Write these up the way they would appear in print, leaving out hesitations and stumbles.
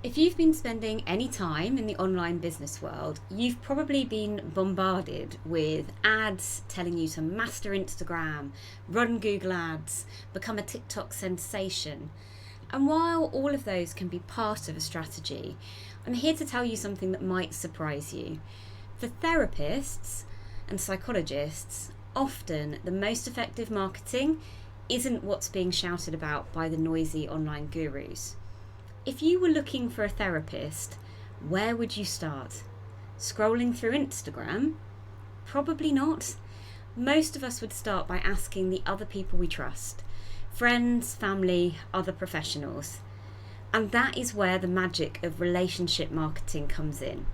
If you've been spending any time in the online business world, you've probably been bombarded with ads telling you to master Instagram, run Google Ads, become a TikTok sensation. And while all of those can be part of a strategy, I'm here to tell you something that might surprise you. For therapists and psychologists, often the most effective marketing isn't what's being shouted about by the noisy online gurus. If you were looking for a therapist, where would you start? Scrolling through Instagram? Probably not. Most of us would start by asking the other people we trust, friends, family, other professionals. And that is where the magic of relationship marketing comes in.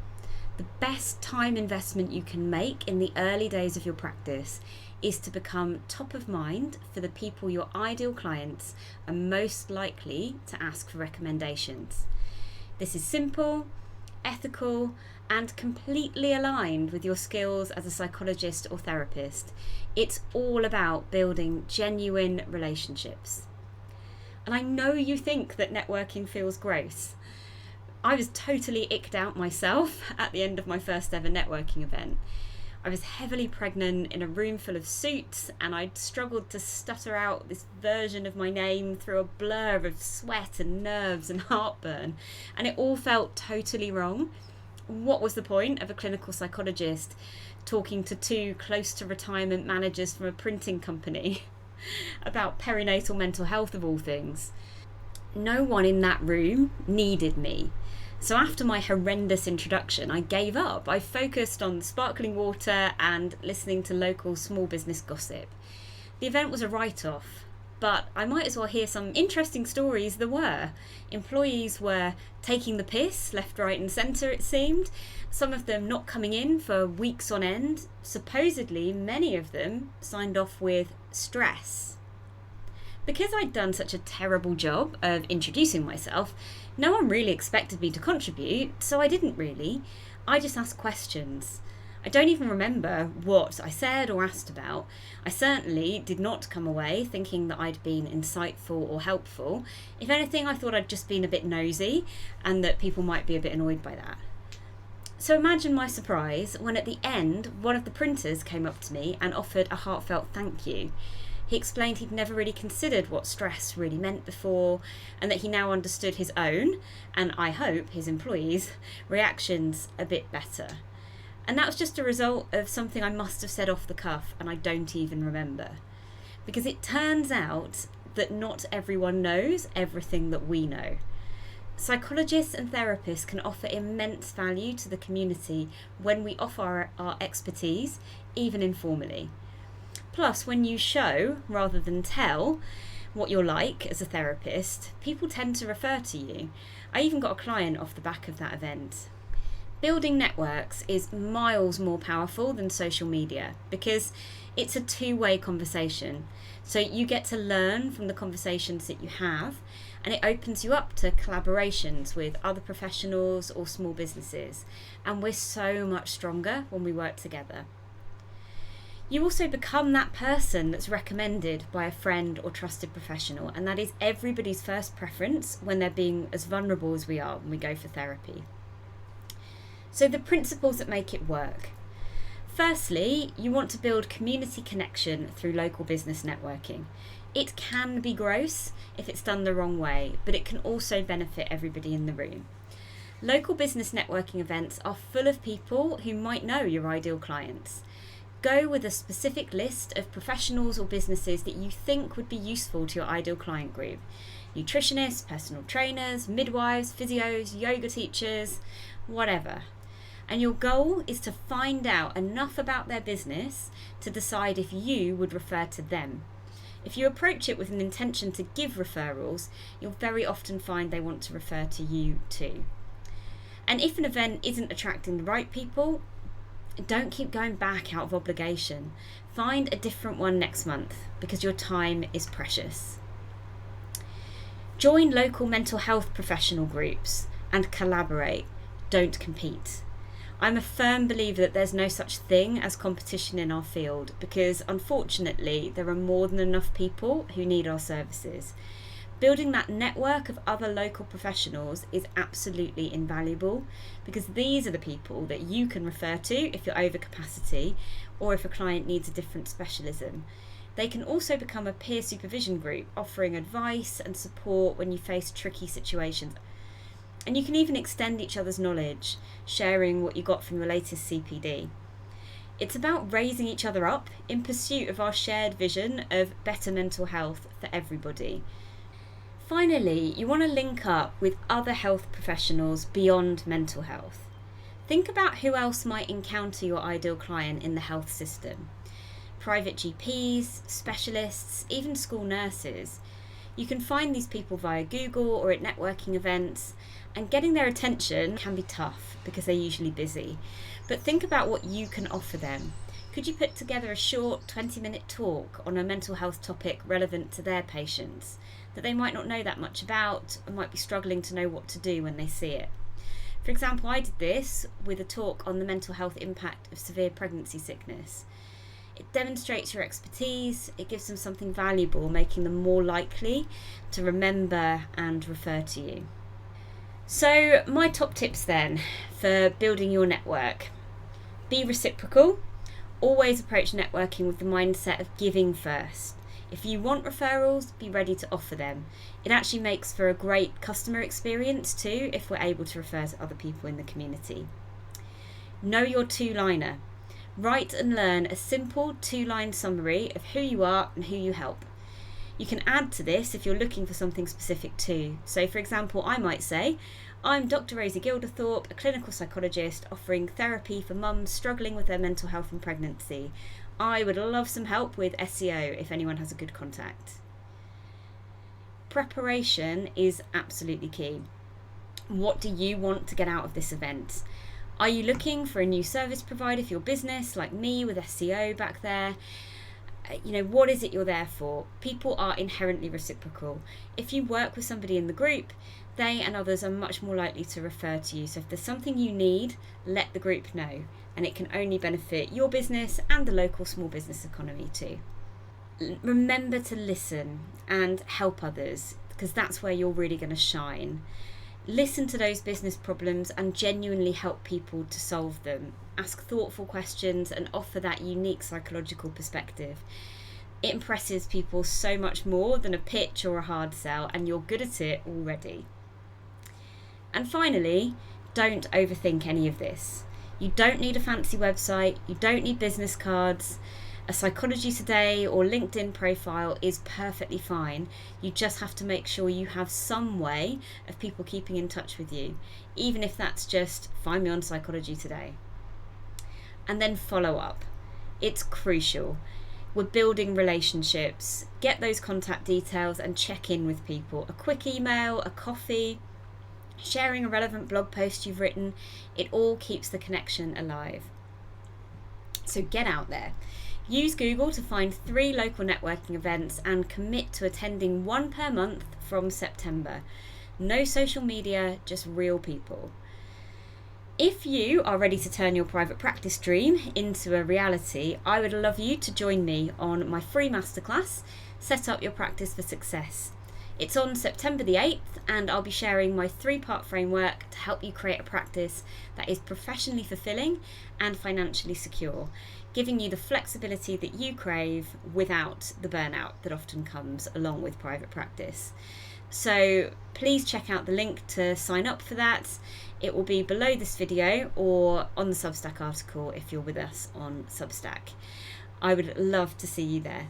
The best time investment you can make in the early days of your practice is to become top of mind for the people your ideal clients are most likely to ask for recommendations. This is simple, ethical, and completely aligned with your skills as a psychologist or therapist. It's all about building genuine relationships. And I know you think that networking feels gross. I was totally icked out myself at the end of my first ever networking event. I was heavily pregnant in a room full of suits, and I'd struggled to stutter out this version of my name through a blur of sweat and nerves and heartburn, and it all felt totally wrong. What was the point of a clinical psychologist talking to two close to retirement managers from a printing company about perinatal mental health of all things? No one in that room needed me. So after my horrendous introduction, I gave up. I focused on sparkling water and listening to local small business gossip. The event was a write-off, but I might as well hear some interesting stories there were. Employees were taking the piss left, right and centre, it seemed. Some of them not coming in for weeks on end. Supposedly, many of them signed off with stress. Because I'd done such a terrible job of introducing myself, no one really expected me to contribute, so I didn't really. I just asked questions. I don't even remember what I said or asked about. I certainly did not come away thinking that I'd been insightful or helpful. If anything, I thought I'd just been a bit nosy and that people might be a bit annoyed by that. So imagine my surprise when at the end, one of the printers came up to me and offered a heartfelt thank you. He explained he'd never really considered what stress really meant before, and that he now understood his own, and I hope his employees' reactions a bit better. And that was just a result of something I must have said off the cuff and I don't even remember. Because it turns out that not everyone knows everything that we know. Psychologists and therapists can offer immense value to the community when we offer our expertise, even informally. Plus, when you show, rather than tell, what you're like as a therapist, people tend to refer to you. I even got a client off the back of that event. Building networks is miles more powerful than social media because it's a two-way conversation. So you get to learn from the conversations that you have, and it opens you up to collaborations with other professionals or small businesses. And we're so much stronger when we work together. You also become that person that's recommended by a friend or trusted professional, and that is everybody's first preference when they're being as vulnerable as we are when we go for therapy. So the principles that make it work. Firstly, you want to build community connection through local business networking. It can be gross if it's done the wrong way, but it can also benefit everybody in the room. Local business networking events are full of people who might know your ideal clients. Go with a specific list of professionals or businesses that you think would be useful to your ideal client group. Nutritionists, personal trainers, midwives, physios, yoga teachers, whatever. And your goal is to find out enough about their business to decide if you would refer to them. If you approach it with an intention to give referrals, you'll very often find they want to refer to you too. And if an event isn't attracting the right people, don't keep going back out of obligation. Find a different one next month because your time is precious. Join local mental health professional groups and collaborate. Don't compete. I'm a firm believer that there's no such thing as competition in our field because unfortunately there are more than enough people who need our services. Building that network of other local professionals is absolutely invaluable, because these are the people that you can refer to if you're over capacity or if a client needs a different specialism. They can also become a peer supervision group, offering advice and support when you face tricky situations. And you can even extend each other's knowledge, sharing what you got from your latest CPD. It's about raising each other up in pursuit of our shared vision of better mental health for everybody. Finally, you want to link up with other health professionals beyond mental health. Think about who else might encounter your ideal client in the health system. Private GPs, specialists, even school nurses. You can find these people via Google or at networking events, and getting their attention can be tough because they're usually busy. But think about what you can offer them. Could you put together a short 20-minute talk on a mental health topic relevant to their patients that they might not know that much about and might be struggling to know what to do when they see it? For example, I did this with a talk on the mental health impact of severe pregnancy sickness. It demonstrates your expertise, it gives them something valuable, making them more likely to remember and refer to you. So, my top tips then for building your network. Be reciprocal. Always approach networking with the mindset of giving first. If you want referrals, be ready to offer them. It actually makes for a great customer experience too if we're able to refer to other people in the community. Know your two-liner. Write and learn a simple 2-line summary of who you are and who you help. You can add to this if you're looking for something specific too. So for example, I might say, I'm Dr. Rosie Gilderthorpe, a clinical psychologist offering therapy for mums struggling with their mental health and pregnancy. I would love some help with SEO if anyone has a good contact. Preparation is absolutely key. What do you want to get out of this event? Are you looking for a new service provider for your business, like me with SEO back there? What is it you're there for? People are inherently reciprocal. If you work with somebody in the group, they and others are much more likely to refer to you. So if there's something you need, let the group know. And it can only benefit your business and the local small business economy too. Remember to listen and help others, because that's where you're really going to shine. Listen to those business problems and genuinely help people to solve them. Ask thoughtful questions and offer that unique psychological perspective. It impresses people so much more than a pitch or a hard sell, and you're good at it already. And finally, don't overthink any of this. You don't need a fancy website, you don't need business cards. A Psychology Today or LinkedIn profile is perfectly fine. You just have to make sure you have some way of people keeping in touch with you, even if that's just find me on Psychology Today. And then follow up. It's crucial. We're building relationships. Get those contact details and check in with people. A quick email, a coffee, sharing a relevant blog post you've written, it all keeps the connection alive. So get out there. Use Google to find 3 local networking events and commit to attending 1 per month from September. No social media, just real people. If you are ready to turn your private practice dream into a reality, I would love you to join me on my free masterclass, Set Up Your Practice for Success. It's on September the 8th, and I'll be sharing my 3-part framework to help you create a practice that is professionally fulfilling and financially secure, giving you the flexibility that you crave without the burnout that often comes along with private practice. So please check out the link to sign up for that. It will be below this video or on the Substack article if you're with us on Substack. I would love to see you there.